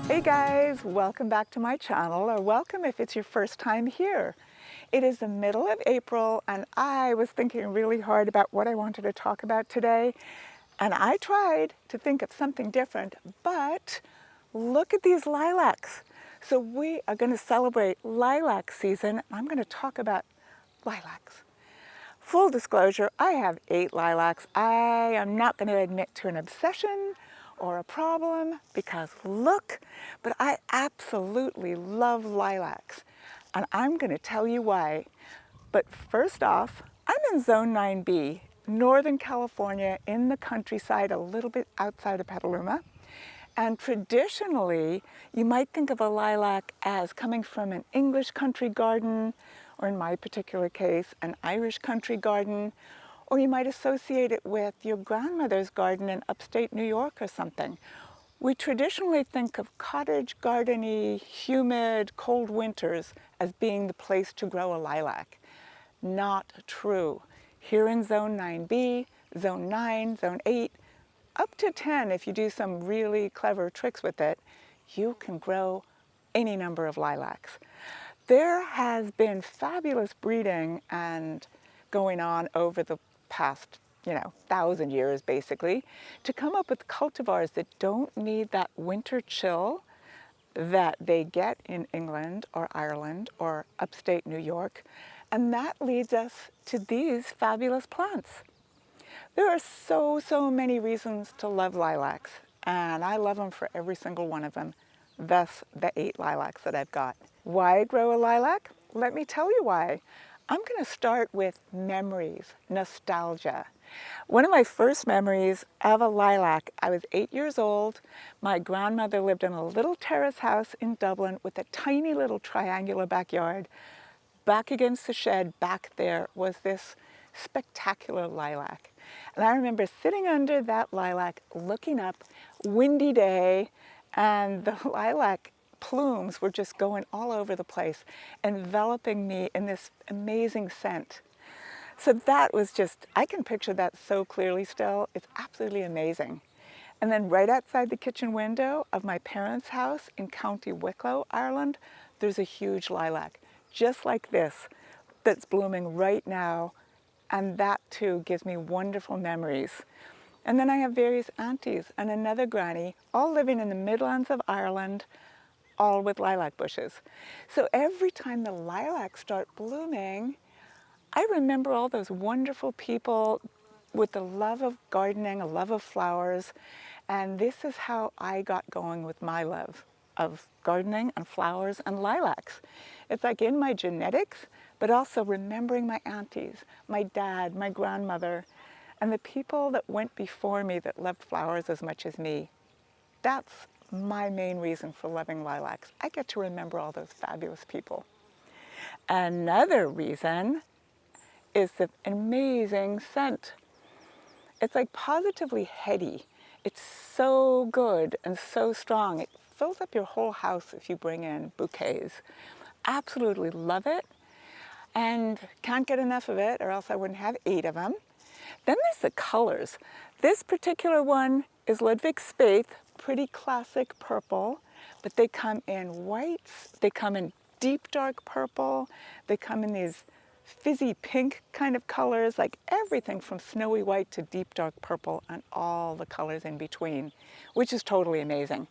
Hey guys, welcome back to my channel, or welcome if it's your first time here. It is the middle of April and I was thinking really hard about what I wanted to talk about today, and I tried to think of something different, but look at these lilacs. So we are going to celebrate lilac season. I'm going to talk about lilacs. Full disclosure, I have 8 lilacs. I am not going to admit to an obsession or a problem because look, but I absolutely love lilacs. And I'm going to tell you why. But first off, I'm in Zone 9B, Northern California, in the countryside, a little bit outside of Petaluma. And traditionally, you might think of a lilac as coming from an English country garden, or in my particular case, an Irish country garden, or you might associate it with your grandmother's garden in upstate New York or something. We traditionally think of cottage gardeny, humid, cold winters as being the place to grow a lilac. Not true. Here in Zone 9B, Zone 9, Zone 8, up to 10, if you do some really clever tricks with it, you can grow any number of lilacs. There has been fabulous breeding and going on over the past, 1,000 years basically, to come up with cultivars that don't need that winter chill that they get in England or Ireland or upstate New York. And that leads us to these fabulous plants. There are so many reasons to love lilacs, and I love them for every single one of them. Thus, the 8 lilacs that I've got. Why grow a lilac? Let me tell you why. I'm going to start with memories, nostalgia. One of my first memories of a lilac, I was 8 years old. My grandmother lived in a little terrace house in Dublin with a tiny little triangular backyard. Back against the shed, back there, was this spectacular lilac. And I remember sitting under that lilac, looking up, windy day, and the lilac plumes were just going all over the place, enveloping me in this amazing scent. So that was just, I can picture that so clearly still. It's absolutely amazing. And then right outside the kitchen window of my parents' house in County Wicklow, Ireland, there's a huge lilac, just like this, that's blooming right now. And that too gives me wonderful memories. And then I have various aunties and another granny, all living in the Midlands of Ireland, all with lilac bushes. So every time the lilacs start blooming, I remember all those wonderful people with a love of gardening, a love of flowers, and this is how I got going with my love of gardening and flowers and lilacs. It's like in my genetics, but also remembering my aunties, my dad, my grandmother, and the people that went before me that loved flowers as much as me. That's my main reason for loving lilacs. I get to remember all those fabulous people. Another reason is the amazing scent. It's like positively heady. It's so good and so strong. It fills up your whole house if you bring in bouquets. Absolutely love it and can't get enough of it, or else I wouldn't have 8 of them. Then there's the colors. This particular one is Ludwig Spaeth, pretty classic purple, but they come in whites, they come in deep dark purple, they come in these fizzy pink kind of colors, like everything from snowy white to deep dark purple and all the colors in between, which is totally amazing.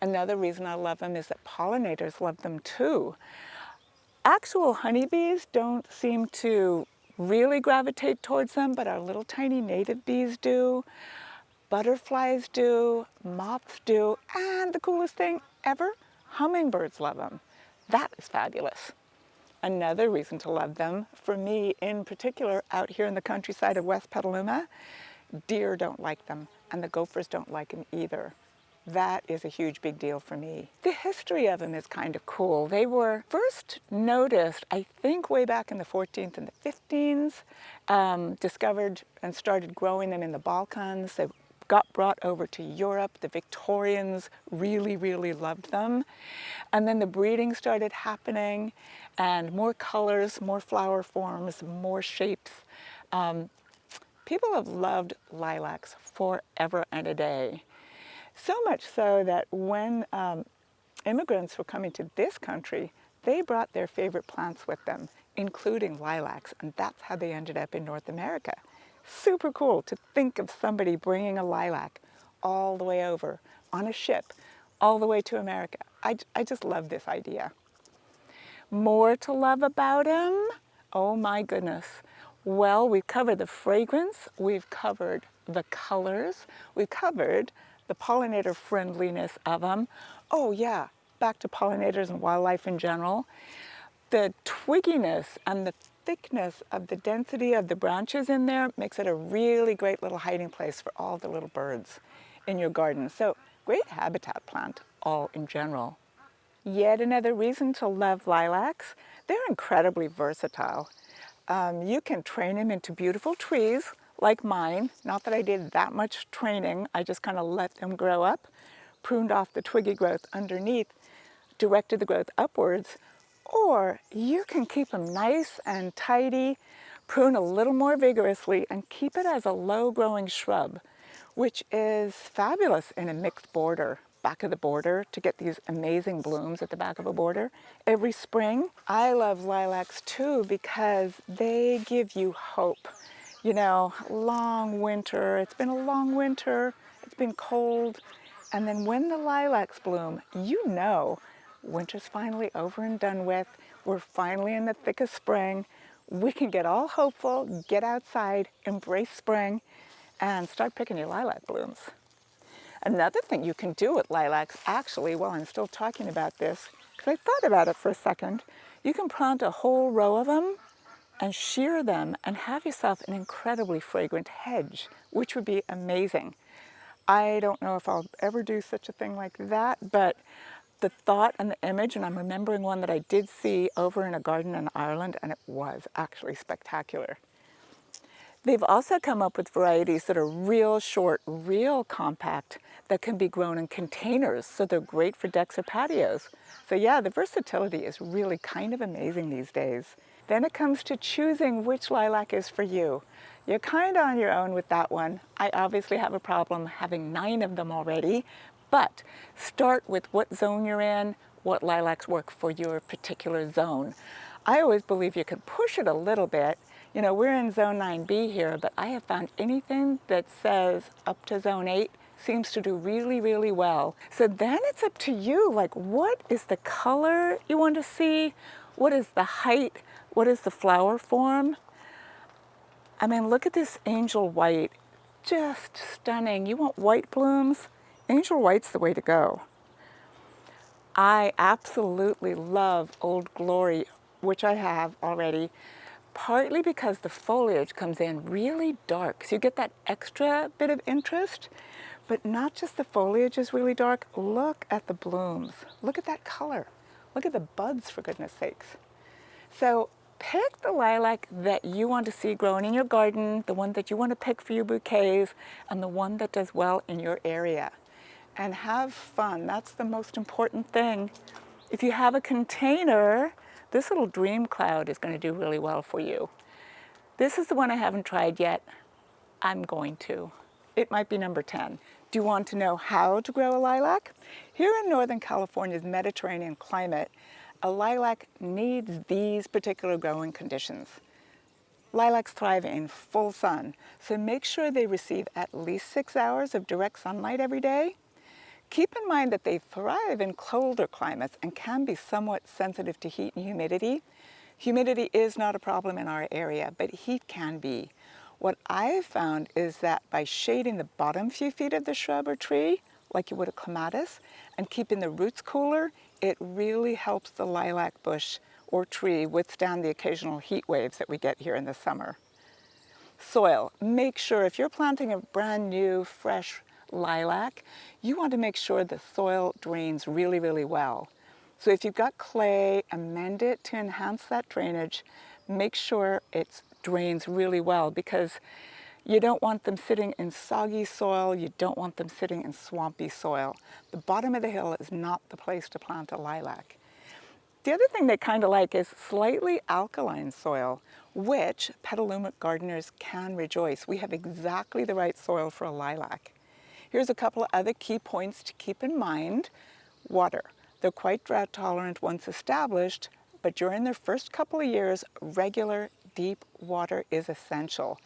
Another reason I love them is that pollinators love them too. Actual honeybees don't seem to really gravitate towards them, but our little tiny native bees do. Butterflies do, moths do, and the coolest thing ever, hummingbirds love them. That is fabulous. Another reason to love them, for me in particular, out here in the countryside of West Petaluma, deer don't like them, and the gophers don't like them either. That is a huge big deal for me. The history of them is kind of cool. They were first noticed, I think, way back in the 14th and the 15th, discovered and started growing them in the Balkans. They got brought over to Europe. The Victorians really loved them. And then the breeding started happening, and more colors, more flower forms, more shapes. People have loved lilacs forever and a day. So much so that when immigrants were coming to this country, they brought their favorite plants with them, including lilacs, and that's how they ended up in North America. Super cool to think of somebody bringing a lilac all the way over on a ship, all the way to America. I just love this idea. More to love about them? Oh my goodness. Well, we've covered the fragrance, we've covered the colors, we've covered the pollinator friendliness of them. Oh yeah, back to pollinators and wildlife in general. The twigginess and the thickness of the density of the branches in there makes it a really great little hiding place for all the little birds in your garden. So great habitat plant all in general. Yet another reason to love lilacs. They're incredibly versatile. You can train them into beautiful trees like mine. Not that I did that much training, I just kind of let them grow up, pruned off the twiggy growth underneath, directed the growth upwards. Or you can keep them nice and tidy, prune a little more vigorously, and keep it as a low-growing shrub, which is fabulous in a mixed border, back of the border, to get these amazing blooms at the back of a border every spring. I love lilacs too because they give you hope. You know, long winter, it's been a long winter, it's been cold, and then when the lilacs bloom, you know winter's finally over and done with. We're finally in the thick of spring. We can get all hopeful, get outside, embrace spring, and start picking your lilac blooms. Another thing you can do with lilacs, actually, while I'm still talking about this, because I thought about it for a second, you can plant a whole row of them and shear them and have yourself an incredibly fragrant hedge, which would be amazing. I don't know if I'll ever do such a thing like that, but the thought and the image, and I'm remembering one that I did see over in a garden in Ireland, and it was actually spectacular. They've also come up with varieties that are real short, real compact, that can be grown in containers, so they're great for decks or patios. So yeah, the versatility is really kind of amazing these days. Then it comes to choosing which lilac is for you. You're kind of on your own with that one. I obviously have a problem having 9 of them already, but start with what zone you're in, what lilacs work for your particular zone. I always believe you can push it a little bit. You know, we're in zone 9B here, but I have found anything that says up to zone 8 seems to do really, really well. So then it's up to you, like what is the color you want to see? What is the height? What is the flower form? I mean, look at this angel white, just stunning. You want white blooms? Angel white's the way to go. I absolutely love Old Glory, which I have already, partly because the foliage comes in really dark. So you get that extra bit of interest, but not just the foliage is really dark. Look at the blooms. Look at that color. Look at the buds, for goodness sakes. So pick the lilac that you want to see growing in your garden, the one that you want to pick for your bouquets, and the one that does well in your area. And have fun. That's the most important thing. If you have a container, this little dream cloud is going to do really well for you. This is the one I haven't tried yet. I'm going to. It might be number 10. Do you want to know how to grow a lilac? Here in Northern California's Mediterranean climate, a lilac needs these particular growing conditions. Lilacs thrive in full sun, so make sure they receive at least 6 hours of direct sunlight every day. Keep in mind that they thrive in colder climates and can be somewhat sensitive to heat and humidity. Humidity is not a problem in our area, but heat can be. What I've found is that by shading the bottom few feet of the shrub or tree, like you would a clematis, and keeping the roots cooler, it really helps the lilac bush or tree withstand the occasional heat waves that we get here in the summer. Soil. Make sure if you're planting a brand new, fresh lilac, you want to make sure the soil drains really, really well. So if you've got clay, amend it to enhance that drainage. Make sure it drains really well because you don't want them sitting in soggy soil. You don't want them sitting in swampy soil. The bottom of the hill is not the place to plant a lilac. The other thing they kind of like is slightly alkaline soil, which Petaluma gardeners can rejoice. We have exactly the right soil for a lilac. Here's a couple of other key points to keep in mind. Water. They're quite drought tolerant once established, but during their first couple of years, regular deep water is essential.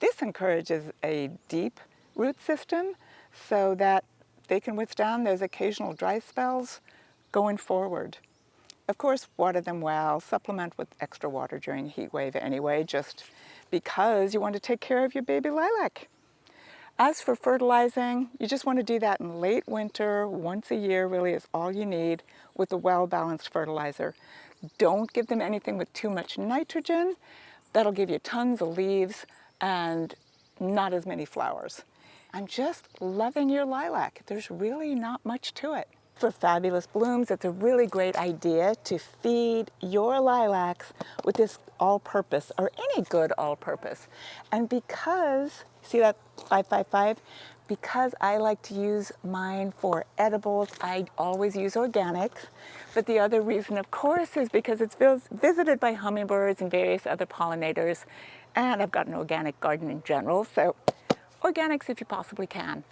This encourages a deep root system so that they can withstand those occasional dry spells going forward. Of course, water them well, supplement with extra water during a heat wave anyway, just because you want to take care of your baby lilac. As for fertilizing, you just want to do that in late winter, once a year really is all you need with a well-balanced fertilizer. Don't give them anything with too much nitrogen. That'll give you tons of leaves and not as many flowers. I'm just loving your lilac. There's really not much to it. For fabulous blooms, it's a really great idea to feed your lilacs with this all-purpose, or any good all-purpose. And because, see that 555? Because I like to use mine for edibles, I always use organics. But the other reason, of course, is because it's visited by hummingbirds and various other pollinators. And I've got an organic garden in general, so organics if you possibly can.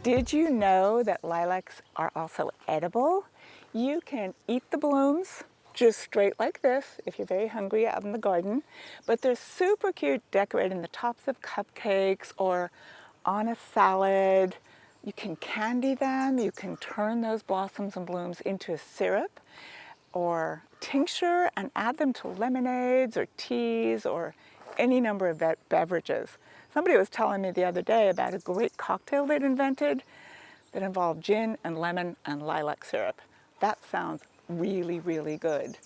Did you know that lilacs are also edible? You can eat the blooms just straight like this if you're very hungry out in the garden, but they're super cute decorating the tops of cupcakes or on a salad. You can candy them, you can turn those blossoms and blooms into a syrup or tincture and add them to lemonades or teas or any number of beverages. Somebody was telling me the other day about a great cocktail they'd invented that involved gin and lemon and lilac syrup. That sounds really, really good.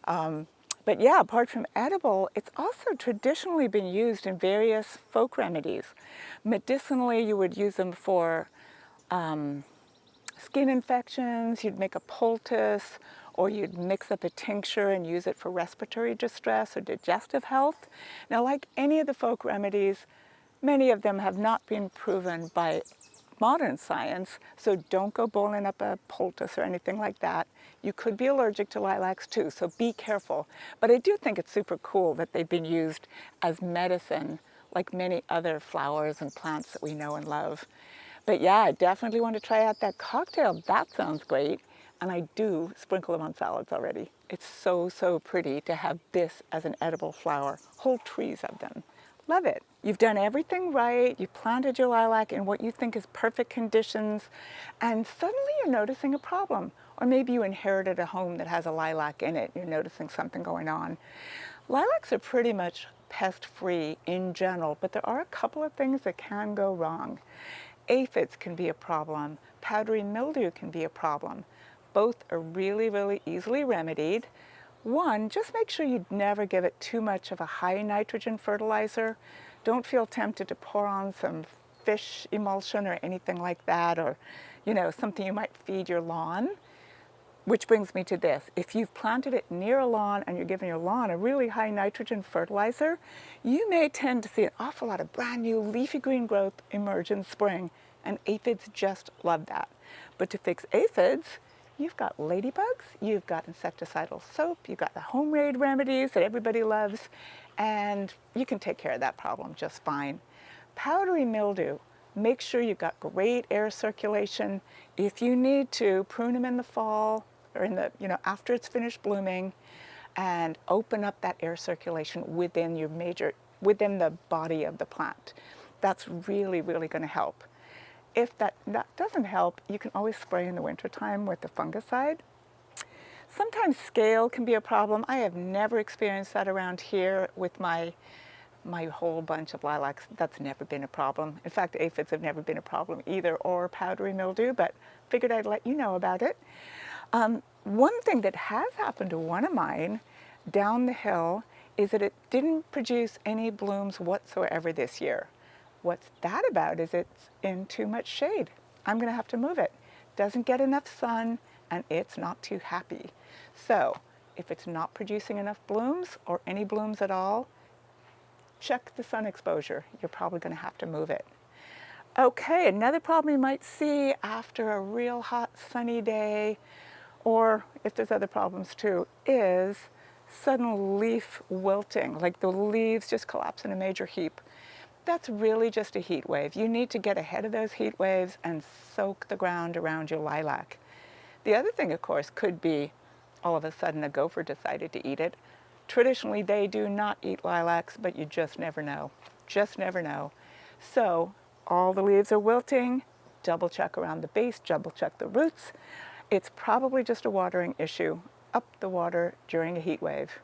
But yeah, apart from edible, it's also traditionally been used in various folk remedies. Medicinally, you would use them for skin infections, you'd make a poultice, or you'd mix up a tincture and use it for respiratory distress or digestive health. Now, like any of the folk remedies, many of them have not been proven by modern science, so don't go boiling up a poultice or anything like that. You could be allergic to lilacs too, so be careful. But I do think it's super cool that they've been used as medicine like many other flowers and plants that we know and love. But yeah, I definitely want to try out that cocktail. That sounds great. And I do sprinkle them on salads already. It's so, so pretty to have this as an edible flower. Whole trees of them. Love it. You've done everything right. You planted your lilac in what you think is perfect conditions, and suddenly you're noticing a problem. Or maybe you inherited a home that has a lilac in it. You're noticing something going on. Lilacs are pretty much pest-free in general, but there are a couple of things that can go wrong. Aphids can be a problem. Powdery mildew can be a problem. Both are really, really easily remedied. One, just make sure you never give it too much of a high nitrogen fertilizer. Don't feel tempted to pour on some fish emulsion or anything like that, or something you might feed your lawn. Which brings me to this. If you've planted it near a lawn and you're giving your lawn a really high nitrogen fertilizer, you may tend to see an awful lot of brand new leafy green growth emerge in spring, and aphids just love that. But to fix aphids, you've got ladybugs, you've got insecticidal soap, you've got the home-made remedies that everybody loves, and you can take care of that problem just fine. Powdery mildew, make sure you've got great air circulation. If you need to, prune them in the fall or after it's finished blooming, and open up that air circulation within the body of the plant. That's really, really going to help. If that doesn't help, you can always spray in the wintertime with the fungicide. Sometimes scale can be a problem. I have never experienced that around here with my whole bunch of lilacs. That's never been a problem. In fact, aphids have never been a problem either, or powdery mildew, but figured I'd let you know about it. One thing that has happened to one of mine, down the hill is that it didn't produce any blooms whatsoever this year. What's that about is it's in too much shade. I'm going to have to move it. Doesn't get enough sun and it's not too happy. So if it's not producing enough blooms or any blooms at all, check the sun exposure. You're probably going to have to move it. Okay, another problem you might see after a real hot sunny day, or if there's other problems too, is sudden leaf wilting, like the leaves just collapse in a major heap. That's really just a heat wave. You need to get ahead of those heat waves and soak the ground around your lilac. The other thing, of course, could be all of a sudden a gopher decided to eat it. Traditionally, they do not eat lilacs, but you just never know. Just never know. So all the leaves are wilting. Double check around the base, double check the roots. It's probably just a watering issue. Up the water during a heat wave.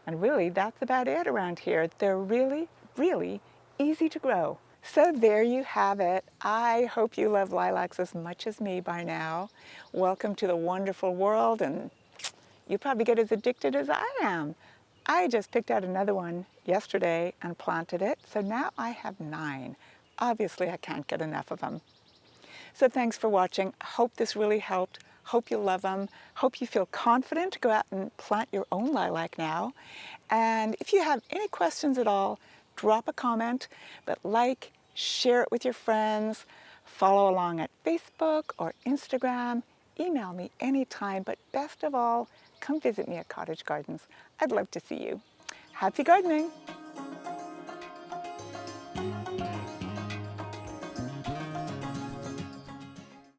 And really, that's about it around here. They're really, really easy to grow. So there you have it. I hope you love lilacs as much as me by now. Welcome to the wonderful world, and you probably get as addicted as I am. I just picked out another one yesterday and planted it, so now I have 9. Obviously, I can't get enough of them. So thanks for watching. Hope this really helped. Hope you love them. Hope you feel confident to go out and plant your own lilac now. And if you have any questions at all, drop a comment, but like, share it with your friends, follow along at Facebook or Instagram, email me anytime, but best of all, come visit me at Cottage Gardens. I'd love to see you. Happy gardening!